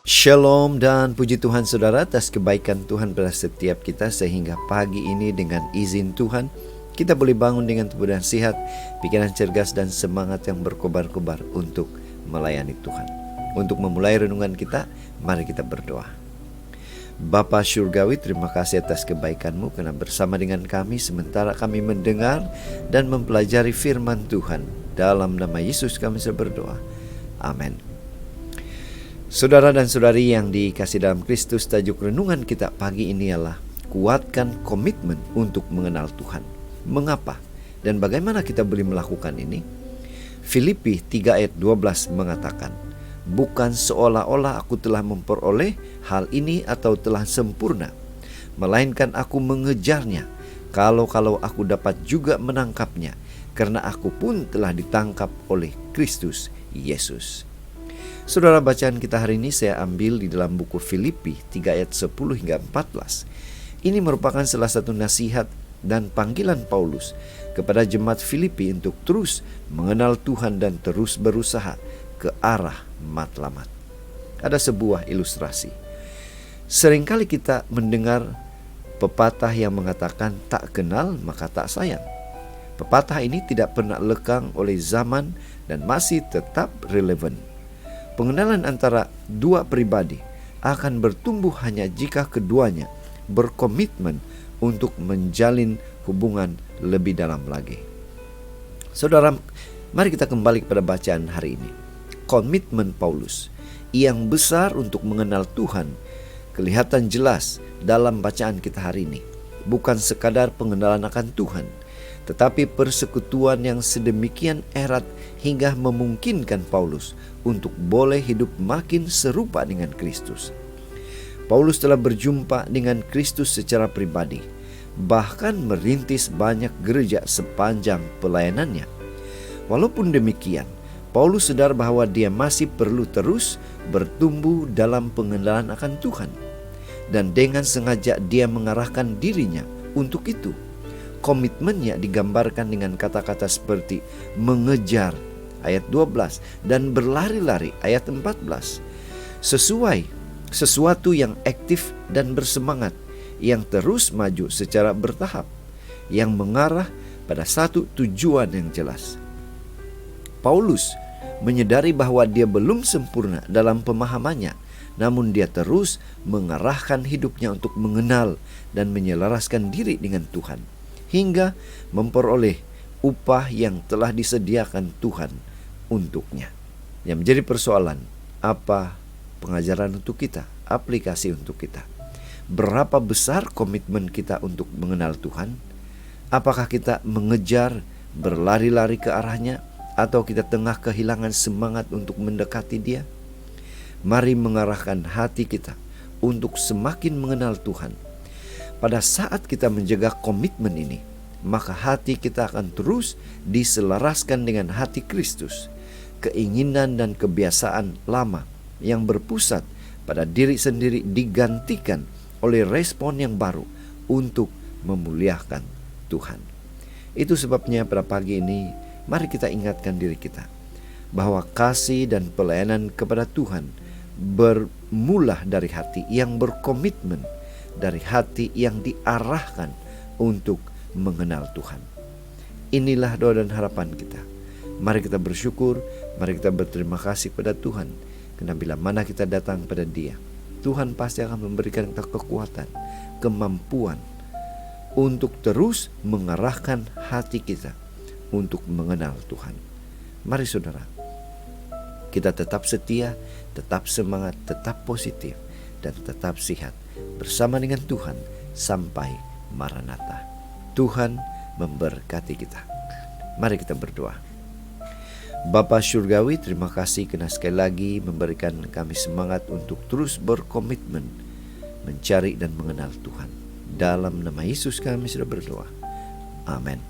Shalom dan puji Tuhan saudara atas kebaikan Tuhan pada setiap kita, sehingga pagi ini dengan izin Tuhan kita boleh bangun dengan tubuh dan sehat, pikiran cergas dan semangat yang berkobar-kobar untuk melayani Tuhan. Untuk memulai renungan kita, mari kita berdoa. Bapa Syurgawi, terima kasih atas kebaikan-Mu karena bersama dengan kami sementara kami mendengar dan mempelajari firman Tuhan. Dalam nama Yesus kami berdoa. Amin. Saudara dan saudari yang dikasihi dalam Kristus, tajuk renungan kita pagi ini ialah kuatkan komitmen untuk mengenal Tuhan. Mengapa dan bagaimana kita boleh melakukan ini? Filipi 3 ayat 12 mengatakan, bukan seolah-olah aku telah memperoleh hal ini atau telah sempurna, melainkan aku mengejarnya, kalau aku dapat juga menangkapnya, karena aku pun telah ditangkap oleh Kristus Yesus. Saudara, bacaan kita hari ini saya ambil di dalam buku Filipi 3 ayat 10 hingga 14. Ini merupakan salah satu nasihat dan panggilan Paulus kepada jemaat Filipi untuk terus mengenal Tuhan dan terus berusaha ke arah matlamat. Ada sebuah ilustrasi. Seringkali kita mendengar pepatah yang mengatakan tak kenal maka tak sayang. Pepatah ini tidak pernah lekang oleh zaman dan masih tetap relevan. Pengenalan antara dua pribadi akan bertumbuh hanya jika keduanya berkomitmen untuk menjalin hubungan lebih dalam lagi. Saudara, mari kita kembali kepada bacaan hari ini. Komitmen Paulus yang besar untuk mengenal Tuhan kelihatan jelas dalam bacaan kita hari ini. Bukan sekadar pengenalan akan Tuhan, tetapi persekutuan yang sedemikian erat hingga memungkinkan Paulus untuk boleh hidup makin serupa dengan Kristus. Paulus telah berjumpa dengan Kristus secara pribadi, bahkan merintis banyak gereja sepanjang pelayanannya. Walaupun demikian, Paulus sadar bahwa dia masih perlu terus bertumbuh dalam pengenalan akan Tuhan. Dan dengan sengaja dia mengarahkan dirinya untuk itu. Komitmennya digambarkan dengan kata-kata seperti mengejar ayat 12 dan berlari-lari ayat 14. Sesuatu yang aktif dan bersemangat, yang terus maju secara bertahap, yang mengarah pada satu tujuan yang jelas. Paulus menyadari bahwa dia belum sempurna dalam pemahamannya, namun dia terus mengarahkan hidupnya untuk mengenal dan menyelaraskan diri dengan Tuhan, hingga memperoleh upah yang telah disediakan Tuhan untuknya. Yang menjadi persoalan, apa pengajaran untuk kita, aplikasi untuk kita? Berapa besar komitmen kita untuk mengenal Tuhan? Apakah kita mengejar, berlari-lari ke arahnya, atau kita tengah kehilangan semangat untuk mendekati Dia? Mari mengarahkan hati kita untuk semakin mengenal Tuhan. Pada saat kita menjaga komitmen ini, maka hati kita akan terus diselaraskan dengan hati Kristus. Keinginan dan kebiasaan lama yang berpusat pada diri sendiri digantikan oleh respon yang baru untuk memuliakan Tuhan. Itu sebabnya pada pagi ini, mari kita ingatkan diri kita bahwa kasih dan pelayanan kepada Tuhan bermula dari hati yang berkomitmen, dari hati yang diarahkan untuk mengenal Tuhan. Inilah doa dan harapan kita. Mari kita bersyukur, mari kita berterima kasih pada Tuhan, karena bila mana kita datang pada Dia, Tuhan pasti akan memberikan kita kekuatan, kemampuan untuk terus mengarahkan hati kita untuk mengenal Tuhan. Mari saudara, kita tetap setia, tetap semangat, tetap positif, dan tetap sehat bersama dengan Tuhan sampai Maranatha. Tuhan memberkati kita. Mari kita berdoa. Bapa Syurgawi, terima kasih karena sekali lagi memberikan kami semangat untuk terus berkomitmen mencari dan mengenal Tuhan. Dalam nama Yesus kami sudah berdoa. Amin.